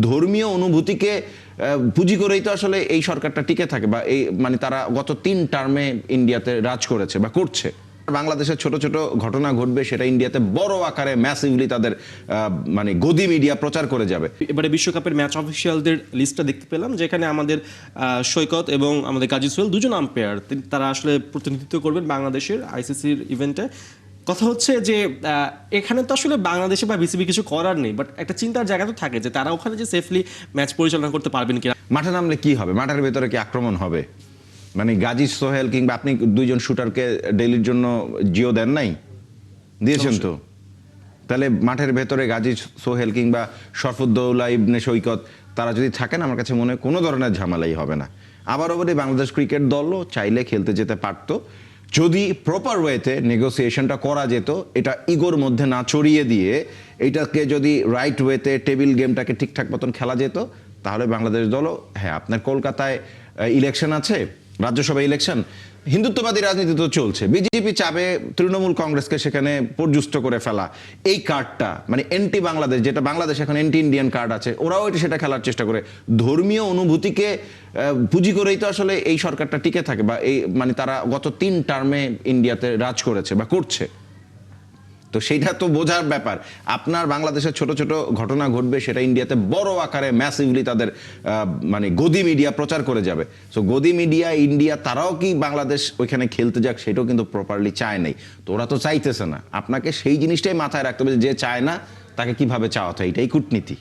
ধর্মীয় অনুভূতিকে পুঁজি করেই তো আসলে এই সরকারটা টিকে থাকে, বা এই মানে তারা গত 3 টার্মে ইন্ডিয়াতে রাজ করেছে বা করছে। বাংলাদেশের ছোট ছোট ঘটনা ঘটবে, সেটা ইন্ডিয়াতে বড় আকারে ম্যাসিভলি তাদের মানে গদি মিডিয়া প্রচার করে যাবে। এবারে বিশ্বকাপের ম্যাচ অফিসিয়ালদের লিস্টটা দেখতে পেলাম, যেখানে আমাদের সৈকত এবং আমাদের কাজী সোহেল দুজন আম্পায়ার, তারা আসলে প্রতিনিধিত্ব করবেন বাংলাদেশের আইসিসির ইভেন্টে। কথা হচ্ছে যে এখানে তো আসলে বাংলাদেশে বা বিসিবি কিছু করার নেই, বাট একটা চিন্তার জায়গা তো থাকে যে তারা ওখানে যে সেফলি ম্যাচ পরিচালনা করতে পারবেন কিনা। মাঠে নামলে কি হবে? মাঠের ভেতরে কি আক্রমণ হবে? মানে গাজী সোহেল কিংবা আপনি দুইজন শুটারকে ডেলির জন্য জিও দেন নাই, দিয়েছেন তো। তাহলে মাঠের ভেতরে গাজী সোহেল কিংবা শরফুদ্দৌলা ইবনে সৈকত তারা যদি থাকেন, আমার কাছে মনে হয় কোনো ধরনের ঝামেলাই হবে না। আবার ওপরে বাংলাদেশ ক্রিকেট দলও চাইলে খেলতে যেতে পারত, যদি প্রপার ওয়েতে নেগোসিয়েশনটা করা যেত, এটা ইগোর মধ্যে না ছড়িয়ে দিয়ে এটাকে যদি রাইট ওয়েতে টেবিল গেমটাকে ঠিকঠাক মতন খেলা যেত, তাহলে বাংলাদেশ দলও, হ্যাঁ আপনার কলকাতায় ইলেকশন আছে, রাজ্যসভা ইলেকশন, হিন্দুত্ববাদী রাজনীতি তো চলছে, বিজেপি চাবে তৃণমূল কংগ্রেসকে সেখানে পর্যুষ্ট করে ফেলা। এই কার্ডটা মানে এন্টি বাংলাদেশ, যেটা বাংলাদেশ এখন এন্টি ইন্ডিয়ান কার্ড আছে, ওরাও সেটা খেলার চেষ্টা করে। ধর্মীয় অনুভূতিকে পুঁজি করেই তো আসলে এই সরকারটা টিকে থাকে, বা এই মানে তারা গত 3 টার্মে ইন্ডিয়াতে রাজ করেছে বা করছে। তো সেইটা তো বোঝার ব্যাপার। আপনার বাংলাদেশের ছোট ছোট ঘটনা ঘটবে, সেটা ইন্ডিয়াতে বড় আকারে ম্যাসিভলি তাদের মানে গদি মিডিয়া প্রচার করে যাবে। সো গদি মিডিয়া ইন্ডিয়া তারাও কি বাংলাদেশ ওইখানে খেলতে যাক, সেটাও কিন্তু প্রপারলি চায় নাই। তো ওরা তো চাইতেছে না। আপনাকে সেই জিনিসটাই মাথায় রাখতে হবে, যে চায় না তাকে কিভাবে চাওয়াতে হয়, এটাই কূটনীতি।